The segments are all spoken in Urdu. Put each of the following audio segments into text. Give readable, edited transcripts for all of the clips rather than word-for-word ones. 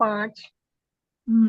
5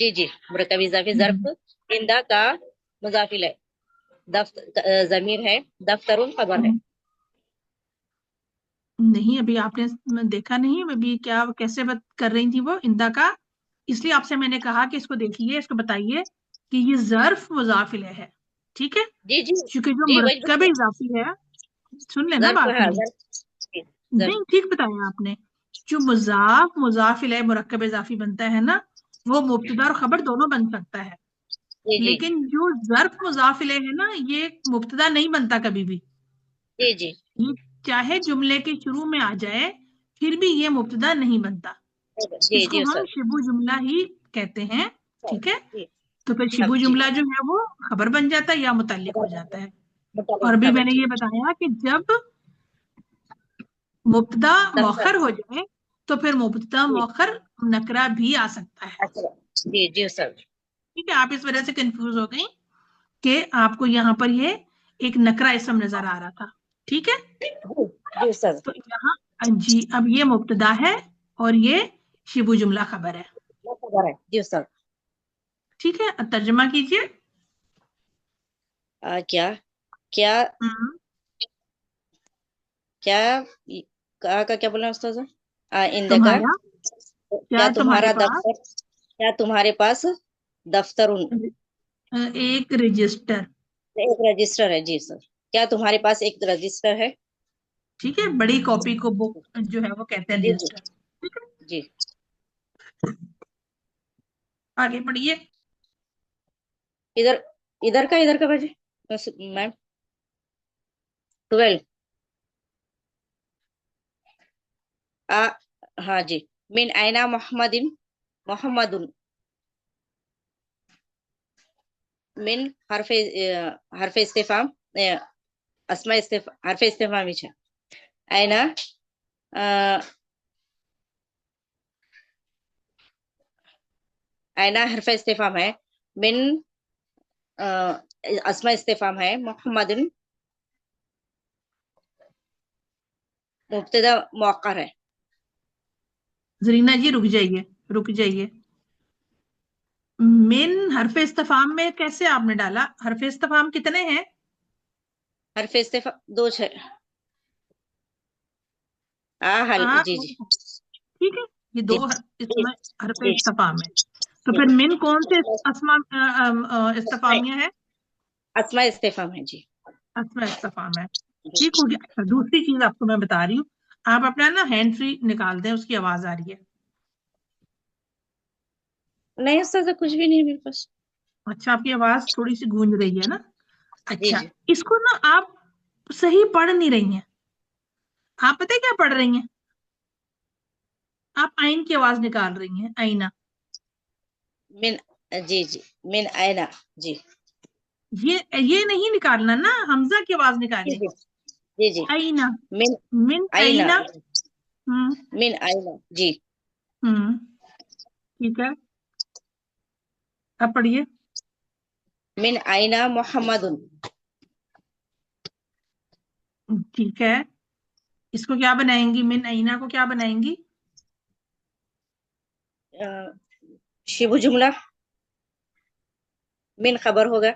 جی جی مرکب اضافی ظرف اندہ کا مضاف الیہ ضمیر ہے دفتر خبر ہے. نہیں ابھی آپ نے دیکھا نہیں ابھی کیا کیسے کر رہی تھی وہ اندہ کا, اس لیے آپ سے میں نے کہا کہ اس کو دیکھیے, اس کو بتائیے کہ یہ ظرف مضاف الیہ ہے, ٹھیک ہے, جی جی کیونکہ جو جی وہی مرکب اضافی ہے, سن لینا ظرف بات ہے میری, ظرف نہیں ٹھیک بتایا آپ نے, جو مضاف الیہ مرکب اضافی بنتا ہے نا وہ مبتدا اور خبر دونوں بن سکتا ہے, جی جی لیکن جو ظرف مضاف الیہ ہے نا یہ مبتدا نہیں بنتا کبھی بھی, جی جی یہ چاہے جملے کے شروع میں آ جائے پھر بھی یہ مبتدا نہیں بنتا, جی اس کو جی ہم استاد شبو جملہ ہی کہتے ہیں, ٹھیک ہے, جی تو پھر شبو جی جملہ جو ہے وہ خبر بن جاتا ہے یا متعلق ہو جاتا ہے. اور متعلق بھی میں خبر نے جی یہ بتایا کہ جب مبتدا دفتر مؤخر ہو جائے تو پھر مبتدا جی مؤخر نکرہ بھی آ سکتا ہے, اچھا جی جی استاد ٹھیک ہے, آپ اس وجہ سے کنفیوز ہو گئی کہ آپ کو یہاں پر یہ ایک نکرہ اسم نظر آ رہا تھا, ٹھیک ہے, جی استاد تو یہاں جی اب یہ مبتدا ہے اور یہ شبو جملہ خبر ہے, خبر ہے جی استاد. ٹھیک ہے, اب ترجمہ کیجئے. کیا کیا کیا کا کیا بولنا استاد اندہ کا تمہارا کیا تمہارے تمہارا پاس دفتر کیا تمہارے پاس دفتر ایک رجسٹر, ایک رجسٹر ہے جی سر, کیا تمہارے پاس ایک رجسٹر ہے, ٹھیک ہے, بڑی کاپی کو بک جو ہے وہ کہتے ہیں جی جی رجسٹر, ٹھیک ہے, جی آگے پڑھیے. ادھر ادھر کا بجے میم 12 ہاں جی من اینا محمد من حرف استفهام اسماء حرف استفهامی છે اینا اینا حرف استفهام ہے, من اسماء استفهام ہے, محمد مبتدا مؤخر ہے. زرینا جی رک جائیے, من حرف استفہام میں کیسے آپ نے ڈالا, حرف استفہام کتنے ہیں؟ حرف استفهام دو ہے. جی جی ٹھیک ہے, یہ جی دو اس میں حرف جی استفہام ہے, تو پھر من کون سے استفہامیہ ہے؟ اسماء استفهام ہے جی, اسماء استفہام ہے, ٹھیک ہو گیا. اچھا دوسری چیز آپ کو میں بتا رہی ہوں, آپ اپنا نا ہینڈ فری نکال دیں, اس کی آواز آ رہی ہے. نہیں استاد کچھ بھی نہیں میرے پاس. اچھا آپ کی آواز تھوڑی سی گونج رہی ہے نا, جی اچھا جی اس کو نا آپ صحیح پڑھ نہیں رہی ہیں, آپ پتہ کیا پڑھ رہی ہیں, آپ آئین کی آواز نکال رہی ہیں, آئینہ, من جی جی من اینا جی یہ نہیں نکالنا نا, حمزہ کی آواز جی نکالیں, جی جی آئینہ, من من اینا آئینہ, من اینا جی ٹھیک ہے, اب پڑھیے. من اینا محمد ٹھیک ہے, اس کو کیا بنائیں گی, من اینا کو کیا بنائیں گی؟ شبہ جملہ, من خبر ہوگا.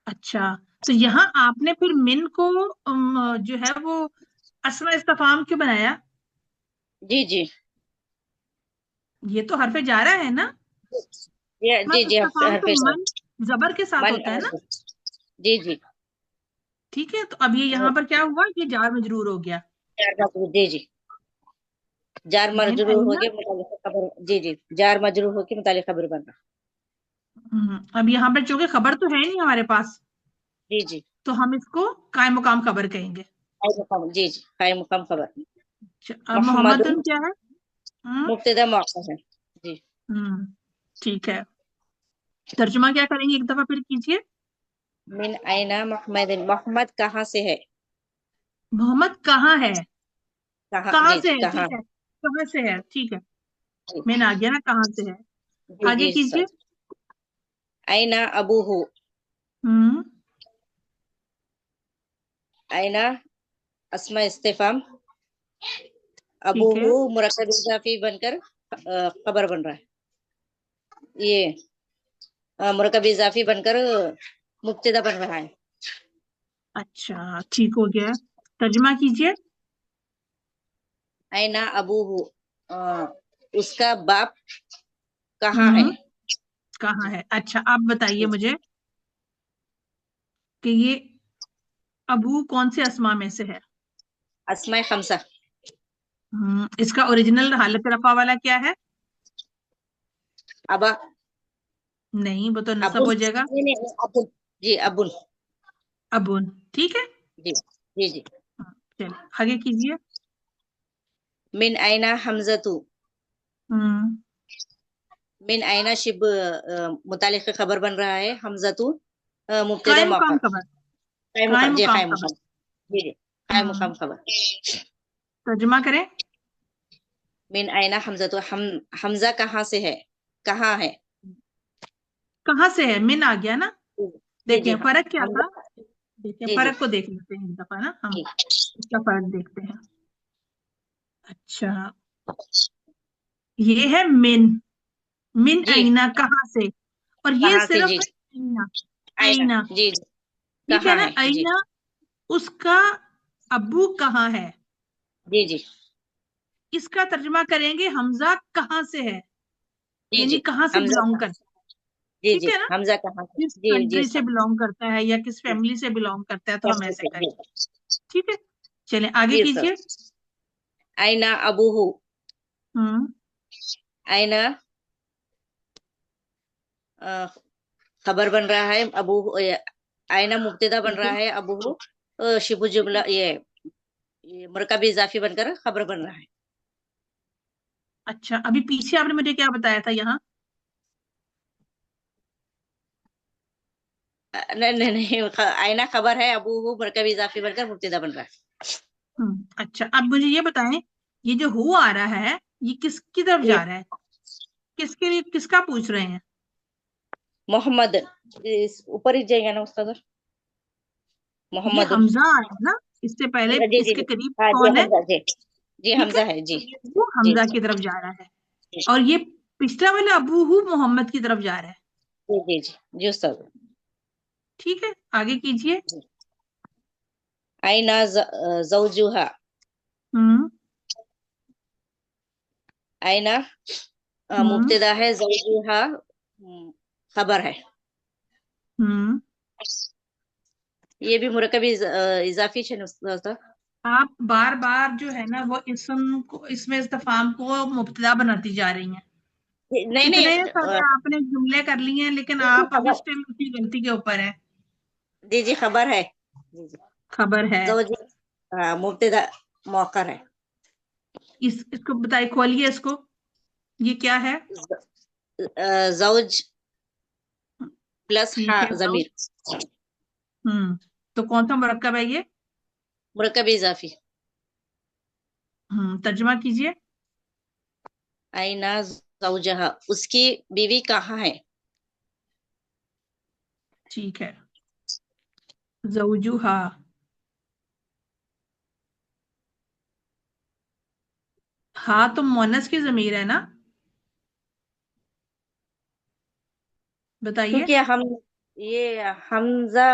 اچھا تو یہاں آپ نے پھر من کو جو ہے وہ اسماء استفہام کیوں بنایا؟ جی جی یہ تو حرف جارہ ہے نا, اسماء جی جی استفہام حرف تو من زبر کے ساتھ من ہوتا ہے نا, جی جی ٹھیک ہے, تو اب یہ یہاں پر کیا ہوا, یہ جار مجرور ہو گیا. جی جی جار من مجرور ہو اینا, کے متعلق خبر, جی جی جار مجرور ہو کے متعلق خبر بننا. اب یہاں پر چونکہ خبر تو ہے نہیں ہمارے پاس, جی جی تو ہم اس کو قائم مقام خبر کہیں گے. جی جی قائم مقام خبر. اب محمد محمدن کیا ہے؟ مبتدا مؤخر ہے جی. ٹھیک ہے, ترجمہ کیا کریں گے, ایک دفعہ پھر کیجئے. من اینا محمد, محمد کہاں سے ہے, محمد کہاں ہے, کہاں جی سے جی ہے, کہاں ٹھیک ہے, کہاں سے ہے, ٹھیک ہے, جی میں نے آ گیا نا کہاں سے ہے. جی آگے جی کیجئے. سر. اینا ابوہ, اینا اسماء استفہام ابو ٹھیک ہے. مرکب اضافی بن کر خبر بن رہا ہے. یہ مرکب اضافی بن کر مبتدا بن رہا ہے. اچھا ٹھیک ہو گیا. ترجمہ کیجئے. اینا ابو اس کا باپ کہاں ہے. کہاں ہے. اچھا آپ بتائیے مجھے کہ یہ ابو کون سے اسما میں سے ہے. اسماء خمسہ. اس کا اوریجنل حالت رفع والا کیا ہے. ابا. نہیں وہ تو نصب ابن. ہو جائے گا. نہیں ابن. جی ابن. ابون. ٹھیک ہے. جی جی جی. چلیے آگے کیجیے. من اینا حمزہ. من اینا شب متعلق خبر بن رہا ہے. حمزہ مبتدا قائم مقام مؤخر. خبر. قائم قائم مقام. جی مقام قائم خبر. مقام. جی جی قائم مقام خبر. ترجمہ کریں. من اینا حمزہ. حمزہ کہاں سے ہے. کہاں ہے. کہاں سے ہے. من آ گیا نا. جی دیکھیں جی ہاں فرق کیا تھا. حمزہ. دیکھیں جی جی فرق کو دیکھ لیتے ہیں ایک دفعہ نا ہم جی اس کا فرق دیکھتے ہیں. اچھا یہ ہے من. من جی اینا کہاں سے. اور یہ کہاں سے. صرف جی ہے اینا. اینا. اینا جی جی ٹھیک ہے کہاں نا. ہے. جی اینا اس کا ابو کہاں ہے. جی جی اس کا ترجمہ کریں گے حمزہ کہاں سے ہے. جی یعنی جی کہاں سے حمزہ بلونگ کہاں. کرتا ہے. جی ٹھیک جی ہے نا. حمزہ کہاں سے. کس جی جی کنٹری سے سر. بلونگ کرتا ہے یا کس فیملی سے بلونگ کرتا ہے تو ہم ایسے جی کریں. ٹھیک ہے چلیں آگے جی سر. کیجیے. اینا ابوہ. ہوں اینا خبر بن رہا ہے. ابو اینا مبتدا بن ٹھیک ہے. رہا ہے. ابو شبہ جملہ یہ مرکب اضافی بن کر خبر بن رہا ہے. اچھا ابھی پیچھے آپ نے مجھے کیا بتایا تھا یہاں. نہیں نہیں نہیں اینا خبر ہے. ابو مرکب اضافی بن کر مبتدا بن رہا ہے. اچھا اب مجھے یہ بتائیں یہ جو ہو آ رہا ہے یہ کس کی طرف یہ جا رہا ہے. کس کے لیے کس کا پوچھ رہے ہیں. محمد. اوپر ہی جائے گا نا استاد. یہ محمد. حمزہ آیا نا. اس سے پہلے جی اس جی کے جی قریب ہاں جی کون ہے. حمزہ. جی جی ٹھیک حمزہ ہے ہے. جی وہ جی حمزہ کی طرف جا رہا ہے. اور یہ پچھلا والا ابو محمد کی طرف جا رہا ہے. جی جی جی جی استاد. ٹھیک ہے آگے کیجیے. اینا زوجها. اینا مبتدا ہے. زوجها خبر ہے. یہ بھی مرکب اضافی ہے استاد. آپ بار بار جو ہے نا وہ اسم کو اس میں استفہام کو مبتدا بناتی جا رہی ہیں. نہیں اتنے نہیں سارے آپ نے جملے کر لیے ہیں لیکن آپ ابھی خبر. اسٹل اسی غلطی کے اوپر ہیں. جی جی خبر ہے. جی جی خبر ہے. زوج مبتدا مؤخر ہے. اس کو بتائیے کھولئے اس کو. یہ کیا ہے. زوج پلس ٹھیک ہے ضمیر. تو کون سا مرکب ہے یہ. مرکب اضافی. ترجمہ کیجیے. اینا زوجها اس کی بیوی کہاں ہے. ٹھیک ہے. زوجها ہاں تو مونس کی ضمیر ہے نا. بتائیے. کیونکہ ہم یہ حمزہ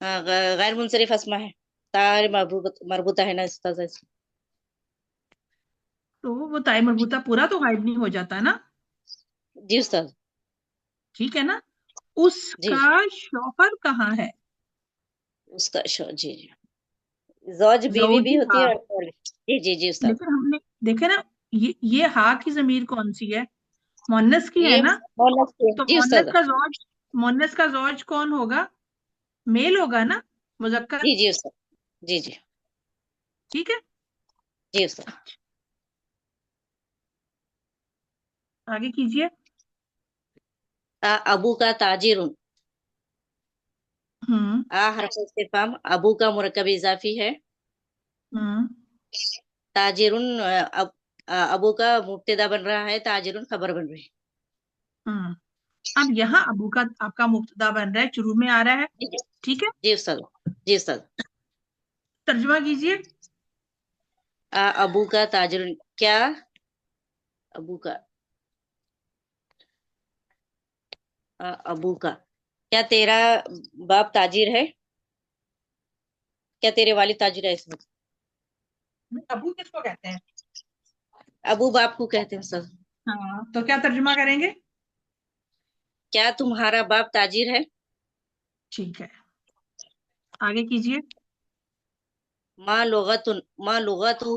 غیر منصرف اسما ہے. تار مربوطہ ہے نا استاذ. تو وہ تائے مربوطہ پورا تو غائب نہیں ہو جاتا نا. جی استاذ. ٹھیک ہے نا. اس جی کا شوہر کہاں ہے. اس کا جی جی زوج بیوی بھی ہوتی زوجها. ہے. جی جی جی استاذ. لیکن ہم نے دیکھے نا یہ ہا کی ضمیر کون سی ہے. مونس کی ہے یہ نا. مونس کی. تو جی استاذ. مونس کا زوج کون ہوگا. میل ہوگا نا. مذکر. جی جی استاذ. جی جی ٹھیک ہے. جی استاذ. آگے کیجیے. ابو کا تاجر. حرف استفہام. ابو کا مرکب اضافی ہے. تاجر ابو کا مبتدا بن رہا ہے. تاجر خبر بن رہی ہے. اب یہاں ابو کا آپ کا مبتدا بن رہا ہے. شروع میں آ رہا ہے. جی ٹھیک ہے. جی استاذ. جی استاذ. ترجمہ کیجیے. ابو کا تاجر، کیا ابو کا ابو کا کیا تیرا باپ تاجر ہے؟ کیا تیرے والد تاجر ہے؟ اس میں ابو کس کو کہتے ہیں؟ ابو باپ کو کہتے ہیں سر. ہاں تو کیا ترجمہ کریں گے؟ کیا تمہارا باپ تاجر ہے؟ ٹھیک ہے آگے کیجیے. ماں لغت ماں لغتہ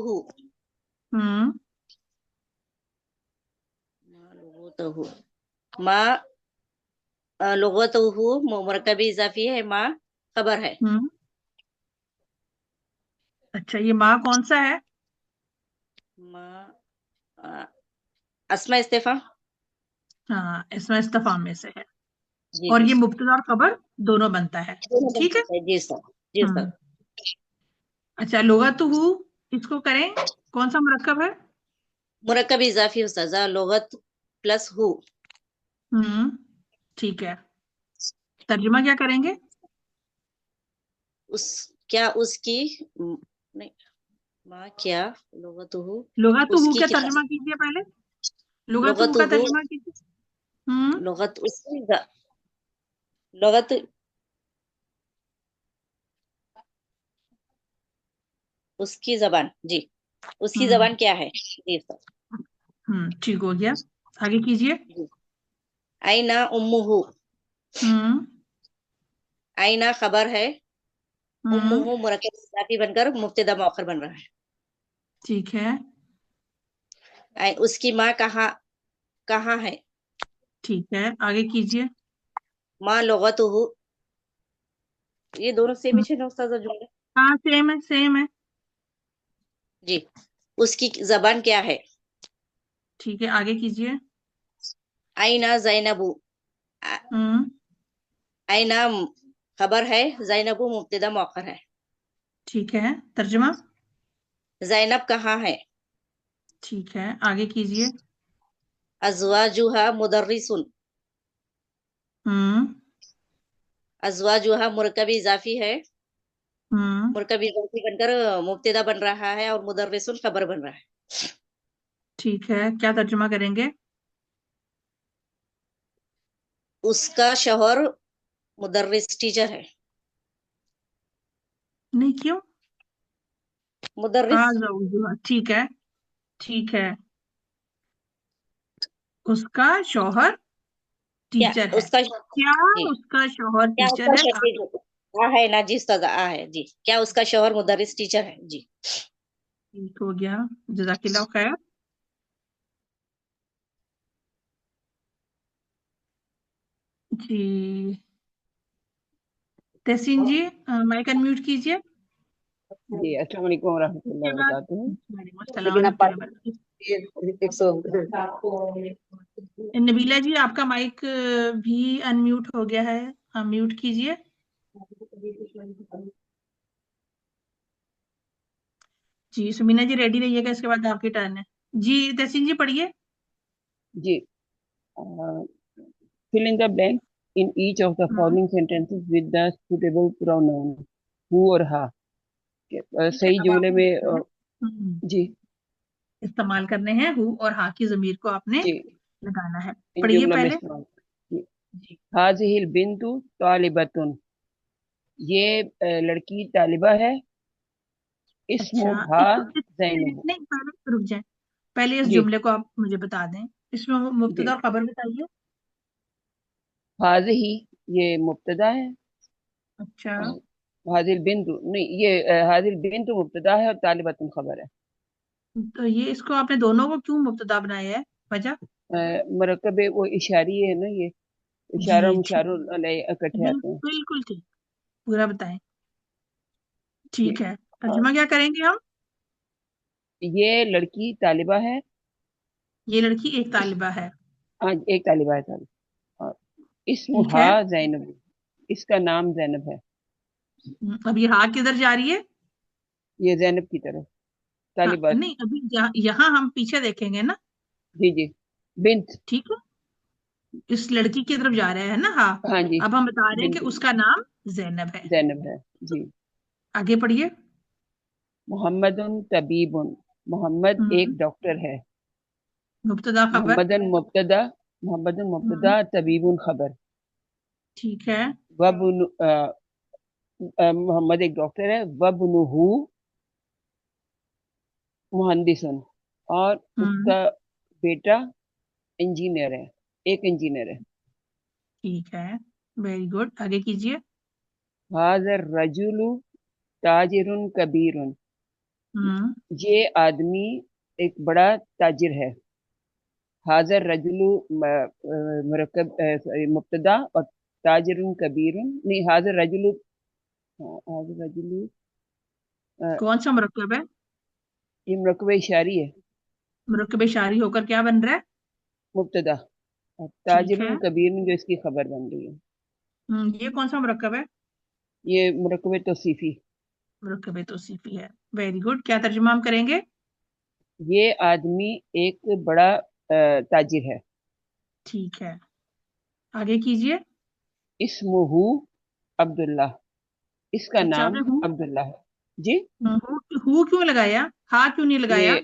ماں لغتہ مرکبی اضافی ہے، ماں خبر ہے. اچھا یہ ماں کون سا ہے؟ ماں اسماء استفہام. ہاں اس میں استفہام میں سے ہے جی اور جی یہ مبتدا اور خبر دونوں بنتا ہے. ٹھیک ہے. جی سر. جی سر. اچھا لغتہ اس کو کریں کون سا مرکب ہے؟ مرکب اضافی استاذہ، لغت پلس ہو. ٹھیک ہے ترجمہ کیا کریں گے؟ کیا اس کی نہیں ماں کیا لغتہ لغتہ اس کی کا کیا ترجمہ کیجیے پہلے. لغتہ لغتہ کا ترجمہ کیجیے. لغت اس کی لغت اس کی زبان. جی اس کی زبان کیا ہے؟ جی سر. ٹھیک ہو گیا آگے کیجیے. اینا امہ. اینا خبر ہے، امہ مرکب اضافی بن کر مبتدا مؤخر بن رہا ہے. ٹھیک ہے اس کی ماں کہاں ہے؟ ٹھیک ہے آگے کیجیے. ماں لغتہ، یہ دونوں سیم ہی نا استاذہ جملے؟ ہاں سیم ہے سیم ہے. جی اس کی زبان کیا ہے؟ ٹھیک ہے آگے کیجیے. اینا زینب. اینا خبر ہے، زینب مبتدا مؤخر ہے. ٹھیک ہے ترجمہ. زینب کہاں ہے؟ ٹھیک ہے آگے کیجیے. ازواجها مدرس. ازواجها مرکب اضافی ہے، مرکب اضافی بن کر مبتدا بن رہا ہے اور مدرس خبر بن رہا ہے. ٹھیک ہے کیا ترجمہ کریں گے؟ اس کا شوہر مدرس ٹیچر ہے. نہیں کیوں؟ مدرس ٹھیک ہے ٹھیک ہے اس کا شوہر کیا ٹیچر ہے. اس کا کیا جی اس کا شوہر کیا اس ٹیچر کا ہے؟ شوہر ہے نا جی استاذہ ہے جی. کیا اس کا شوہر مدرس ٹیچر ہے؟ جی ٹھیک ہو گیا جزاک اللہ خیر. جی تحسین جی مائک انمیوٹ کیجیے. جی السلام علیکم ورحمۃ اللہ وبرکاتہ. وعلیکم السلام ورحمۃ اللہ وبرکاتہ. نبیلہ جی آپ کا مائک بھی انمیوٹ ہو گیا ہے، میوٹ کیجیے. جی سمینا جی ریڈی رہیے گا، اس کے بعد آپ کی ٹرن ہے. جی تحسین جی پڑھیے. جی fill in the blank in each of the following sentences with the suitable pronoun who اور ha. صحیح جملے میں جی استعمال کرنے ہیں ہو اور ہا کی ضمیر کو آپ نے جی لگانا ہے. ان پڑھیے جملہ میں پہلے. استعمال. هذه البنت طالبة. یہ لڑکی طالبہ ہے. اسمها زینب. نہیں پہلے رک جائیں، پہلے اس جی جملے کو آپ مجھے بتا دیں، اس میں مبتدا اور خبر بتائیے. هذه یہ مبتدا ہے. اچھا هذه البنت نہیں، یہ هذه البنت مبتدا ہے اور طالبۃ خبر ہے. تو یہ اس کو آپ نے دونوں کو کیوں مبتدا بنایا ہے؟ وجہ مرکب وہ اشاری ہے نا، یہ اشارہ مشار علیہ اکٹھے آتے ہیں. بالکل ٹھیک پورا بتائیں. ٹھیک ہے ترجمہ کیا کریں گے ہم؟ یہ لڑکی طالبہ ہے. یہ لڑکی ایک طالبہ ہے. ایک طالبہ ہے. اسمہا زینب، اس کا نام زینب ہے. اب یہ ہا کدھر جا رہی ہے؟ یہ زینب کی طرف طالبہ. نہیں ابھی یہاں ہم پیچھے دیکھیں گے نا. جی جی بنت. ٹھیک ہے اس لڑکی کی طرف جا رہے ہیں نا. ہاں جی اب ہم بتا رہے ہیں کہ اس کا نام زینب ہے. زینب ہے. جی آگے پڑھیے. محمد طبیب، محمد ایک ڈاکٹر ہے. مبتدا خبر. محمد مبتدا طبیب خبر. ٹھیک ہے. محمد ایک ڈاکٹر ہے. وابنہ مہندس، اور اس کا بیٹا انجینئر ہے، ایک انجینئر ہے. ٹھیک ہے، ویری گڈ. آگے کیجیے. ھذا الرجل تاجر کبیر، یہ آدمی ایک بڑا تاجر ہے. ھذا الرجل مرکب مبتدا، اور تاجر کبیر نہیں، ھذا الرجل کون سا مرکب ہے؟ یہ مرکب اشاری ہے. مرکب اشاری ہو کر کیا بن رہا ہے؟ مبتدا. تاجر کبیر جو اس کی خبر بن رہی ہے. یہ کون سا مرکب ہے؟ یہ مرکب توصیفی. مرکب توصیفی ہے. Very good. کیا ترجمہ ہم کریں گے؟ یہ آدمی ایک بڑا تاجر ہے. ٹھیک ہے، آگے کیجیے. اسمہ عبداللہ، اس کا اچھا، نام آپ نے عبداللہ ہے. جی، ہو کیوں لگایا؟ ہاں کیوں نہیں لگایا؟ یہ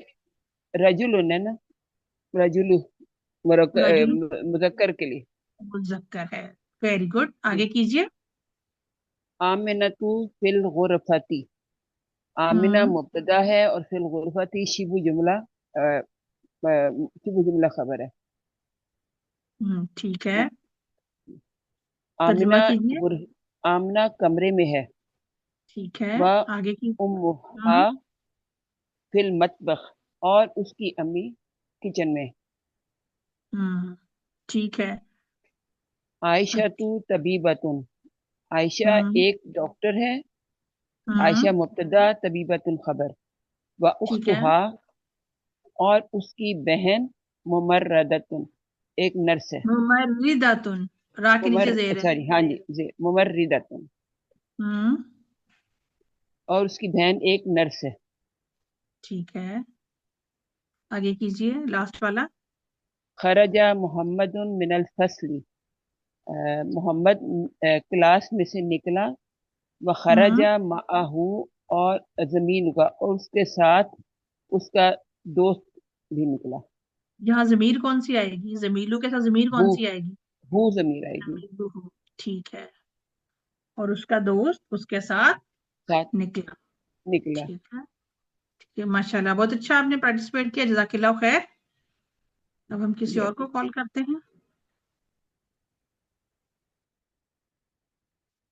رجل ہے نا، رجل رجل مذکر کے لیے. مذکر ہے. Very good. آگے کیجیے. آمنۃ فی الغرفتی، آمنہ مبتدا ہے اور فی الغرفتی شبہ جملہ خبر ہے. ٹھیک ہے، آمنہ ترجمہ کیجیے. آمنہ کمرے میں ہے. ٹھیک ہے، و آگے کی. امہا فی المطبخ، اور اس کی امی کچن میں. ٹھیک ہے. عائشہ طبیبۃ، عائشہ ایک ڈاکٹر ہے. عائشہ مبتدا، طبیبۃ خبر. و ٹھیک ہے. اختہا، اور اس کی بہن ممرضۃ، ایک نرس ہے. ممرضۃ، را کے نیچے زیر ہے. سوری، ہاں جی، ممرضۃ، اور اس کی بہن ایک نرس ہے. ٹھیک ہے، آگے کیجیے. لاسٹ والا. خرج محمد من الفصل، محمد کلاس میں سے نکلا. وخرج معہ، اور زمین کا، اور اس کے ساتھ اس کا دوست بھی نکلا. یہاں ضمیر کون سی آئے گی؟ زمیلو کے ساتھ ضمیر کون سی آئے گی؟ ہو ضمیر آئے گی. ٹھیک ہے، اور اس کا دوست اس کے ساتھ نکلا. ٹھیک ہے، ماشاء اللہ، بہت اچھا آپ نے پارٹیسپیٹ کیا. جزاک اللہ خیر. اب ہم کسی اور کو کال کرتے ہیں.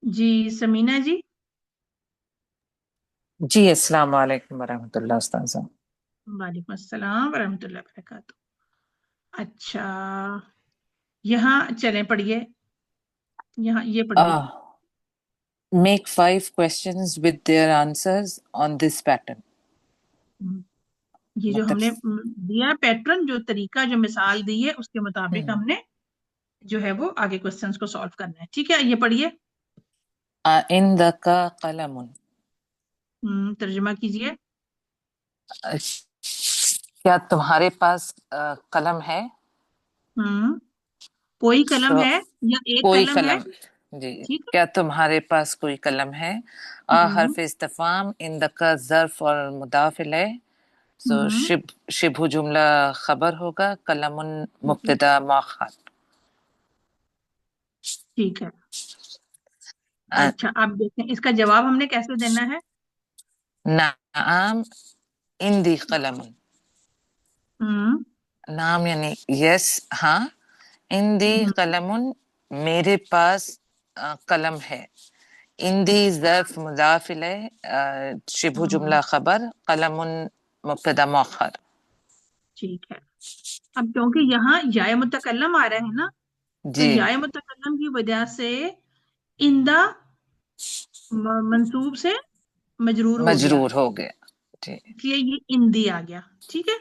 جی سمینہ جی. جی السلام علیکم ورحمۃ اللہ استاذہ. وعلیکم السلام ورحمۃ اللہ وبرکاتہ. اچھا، یہاں چلیں پڑھیے. یہاں یہ پڑھیے. Make 5 questions with their answers on this pattern. یہ جو ہم نے دیا پیٹرن، جو طریقہ، جو مثال دی ہے، اس کے مطابق ہم نے جو ہے وہ آگے کوسچنز کو سالو کرنا ہے. ٹھیک ہے، یہ پڑھیے. عندک قلم، ترجمہ کیجیے. کیا تمہارے پاس قلم ہے؟ کوئی قلم ہے یا ایک کوئی قلم ہے؟ جی، ٹھیک ہے. کیا تمہارے پاس کوئی قلم ہے؟ حرف استفہام، عندک ظرف اور مضاف الیہ، سو شبہ جملہ خبر ہوگا. قلم مبتدا مؤخر. ٹھیک ہے. اچھا، آپ دیکھیں اس کا جواب ہم نے کیسے دینا ہے. نعم عندی قلم، نعم یعنی یس، ہاں. عندی قلم، میرے پاس قلم ہے. عندی ظرف مضاف الیہ، شبہ جملہ خبر. قلم مبتدا مؤخر. ٹھیک ہے. اب کیونکہ یہاں یا متکلم آ رہا ہے نا، تو جی، یا متکلم کی وجہ سے اندہ منصوب سے مجرور ہو گیا. جی اس لیے یہ اندی آ گیا. ٹھیک ہے،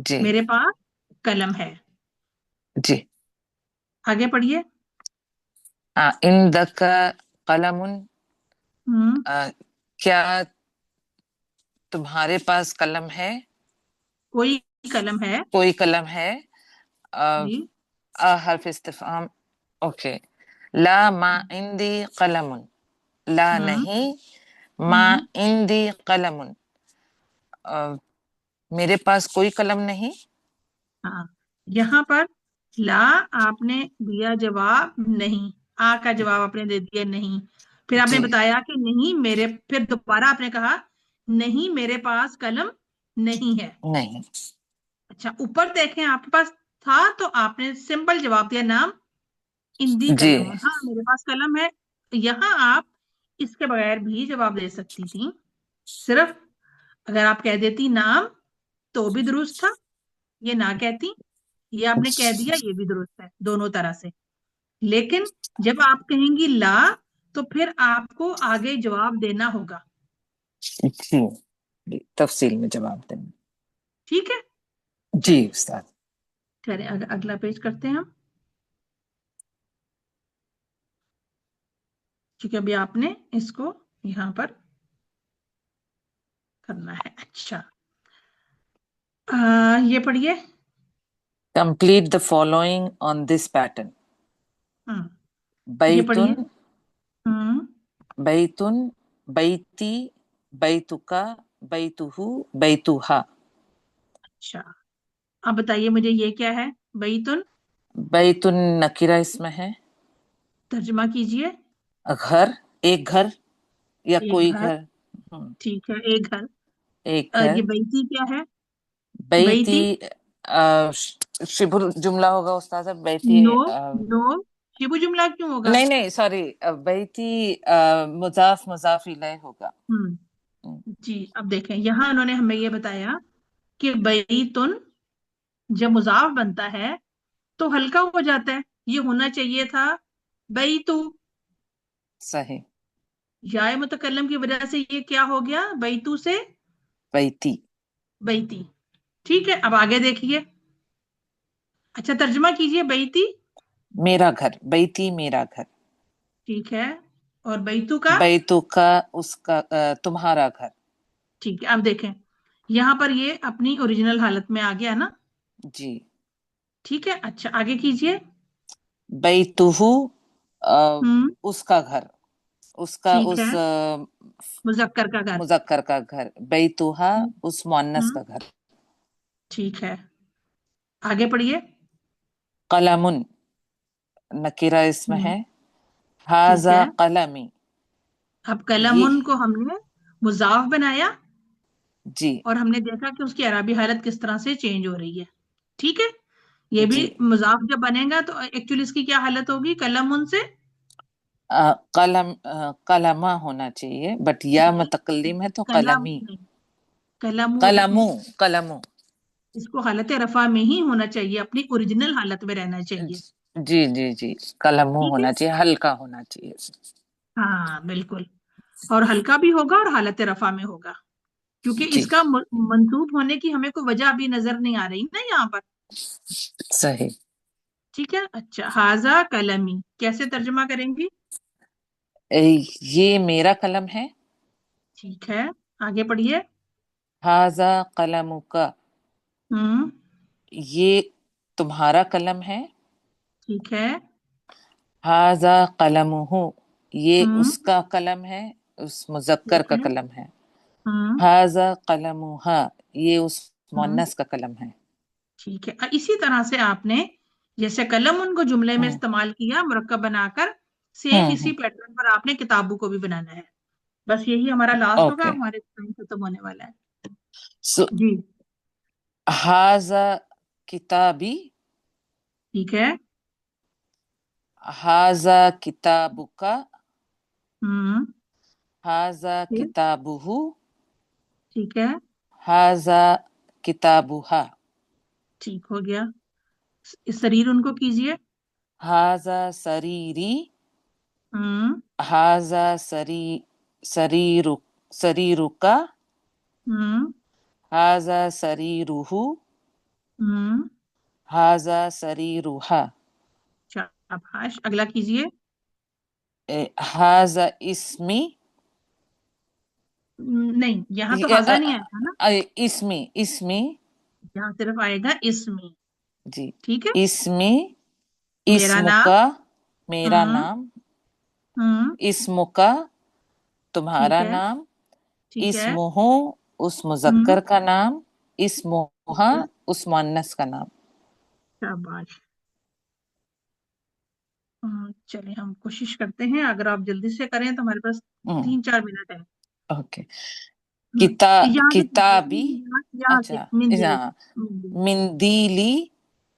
جی میرے پاس قلم ہے. جی. آگے پڑھیے. عندک قلم، کیا تمہارے پاس قلم ہے؟ کوئی قلم ہے. کوئی قلم ہے. جی. حرف استفہام. اوکے. لا ما عندی قلم، لا نہیں، ما عندی قلم، میرے پاس کوئی قلم نہیں. ہاں یہاں پر لا آپ نے دیا جواب نہیں، آ کا جواب آپ نے دے دیا نہیں، پھر آپ نے جی بتایا کہ نہیں میرے، پھر دوبارہ آپ نے کہا نہیں میرے پاس قلم نہیں ہے. نہیں. اچھا اوپر دیکھیں آپ کے پاس تھا تو آپ نے سمپل جواب دیا نام اندی جی قلم، ہاں میرے پاس قلم ہے. یہاں آپ اس کے بغیر بھی جواب دے سکتی تھی، صرف اگر آپ کہہ دیتی نام تو بھی درست تھا، یہ نہ کہتی یہ آپ نے کہہ دیا یہ بھی درست ہے، دونوں طرح سے. لیکن جب آپ کہیں گی لا تو پھر آپ کو آگے جواب دینا ہوگا. جی تفصیل میں جواب دیں. ٹھیک ہے جی چلیے استاد. چلے اگلا پیج کرتے ہیں ہم، کیونکہ ابھی آپ نے اس کو یہاں پر کرنا ہے. اچھا یہ پڑھیے. Complete the following on this pattern. ہاں یہ پڑھیے. بیتن ہوں بیتن بیتی بیتکا بیتہو بیتوہا. اچھا اب بتائیے مجھے یہ کیا ہے؟ بیتن بیتن نکرہ اسم ہے. ترجمہ کیجئے. گھر، ایک گھر یا ایک کوئی گھر، گھر. ٹھیک ہے ایک گھر. ایک گھر. یہ بیتی کیا ہے؟ بیتی بیتی شبہ جملہ ہوگا استاذ. بیتی نو نو شبہ جملہ کیوں ہوگا؟ نہیں سوری، بیتی مضاف مضاف الیہ ہوگا. جی اب دیکھیں یہاں انہوں نے ہمیں یہ بتایا کہ بیتن جب مضاف بنتا ہے تو ہلکا ہو جاتا ہے، یہ ہونا چاہیے تھا بیتو. صحیح. یا متکلم کی وجہ سے یہ کیا ہو گیا؟ بیتو سے بیتی. بیتی. ٹھیک ہے اب آگے دیکھیے. اچھا ترجمہ کیجئے. بیتی میرا گھر، بیتی میرا گھر. ٹھیک ہے، اور بیتو کا بیتو کا اس کا تمہارا گھر. ٹھیک ہے اب دیکھیں یہاں پر یہ اپنی اوریجنل حالت میں آ گیا نا. جی. ٹھیک ہے اچھا آگے کیجئے. بیتہو ہوں اس کا گھر، اس کا ٹھیک اس ہے مذکر کا گھر. مذکر کا گھر. بیتوہا ہوں اس مؤنث ہوں، کا گھر. ٹھیک ہے آگے پڑھیے. قلم نکرہ اسم ہوں ہے. ٹھیک ھذا ہے قلمی. اب قلم یہ کو ہم نے مضاف بنایا جی اور ہم نے دیکھا کہ اس کی اعرابی حالت کس طرح سے چینج ہو رہی ہے. ٹھیک ہے یہ بھی جی. مضاف جب بنے گا تو ایکچولی اس کی کیا حالت ہوگی؟ قلم ان سے قلم قلمہ ہونا چاہیے، بٹ یا نہیں، متکلم ہے تو قلم قلمی. نہیں، قلم قلمو قلمو. اس کو حالت رفع میں ہی ہونا چاہیے، اپنی اوریجنل حالت میں رہنا چاہیے. جی جی جی قلمو ٹھیک ہے ہونا چاہیے، ہلکا ہونا چاہیے. ہاں بالکل، اور ہلکا بھی ہوگا اور حالت رفع میں ہوگا، کیونکہ جی اس کا منصوب ہونے کی ہمیں کوئی وجہ ابھی نظر نہیں آ رہی نا یہاں پر. صحیح. ٹھیک ہے اچھا ھذا قلمی کیسے ترجمہ کریں گی؟ یہ میرا قلم ہے. ٹھیک ہے آگے پڑھیے. ھذا قلمک. ہوں یہ تمہارا قلم ہے. ٹھیک ہے. ھذا قلمہ. یہ ہوں اس کا قلم ہے، اس مذکر ٹھیک کا ہے. قلم ہے. ہوں ھذا قلمھا. یہ اس ہوں مؤنث کا قلم ہے. ٹھیک ہے اسی طرح سے آپ نے جیسے قلم ان کو جملے میں ہوں استعمال کیا مرکب بنا کر، سیم ہوں اسی پیٹرن پر آپ نے کتابوں کو بھی بنانا ہے. بس یہی ہمارا لاسٹ ہوگا، اوکے. ہمارے ٹائم ختم ہونے والا ہے. سو جی ھذا کتابی. ٹھیک ہے. ھذا کتابک. ہوں ھذا پھر کتابہ. ٹھیک ہے ھذا کتابھا. ٹھیک ہو گیا. اس شریر ان کو کیجئے. ھذا سریری. ہوں ھذا سریرک. ہوں ھذا سریرہ. ہوں ھذا سریرھا. شاباش اگلا کیجئے. ھذا اسمی. نہیں یہاں تو ہاضا نہیں آیا تھا نا، اسمی. یہاں صرف آئے گا اسمی. جی ٹھیک ہے اسمی. میرا اسم نام. کا میرا ہوں نام. ہوں اسم کا ٹھیک تمہارا ہے نام. ٹھیک ہے اسمہ اس مذکر کا نام، اسمہا اس مؤنث کا نام. شاباش. چلیے ہم کوشش کرتے ہیں، اگر آپ جلدی سے کریں تو ہمارے پاس 3-4 منٹ ہے. اوکے. یہاں سے کتابی، یہاں سے اچھا، مندیلی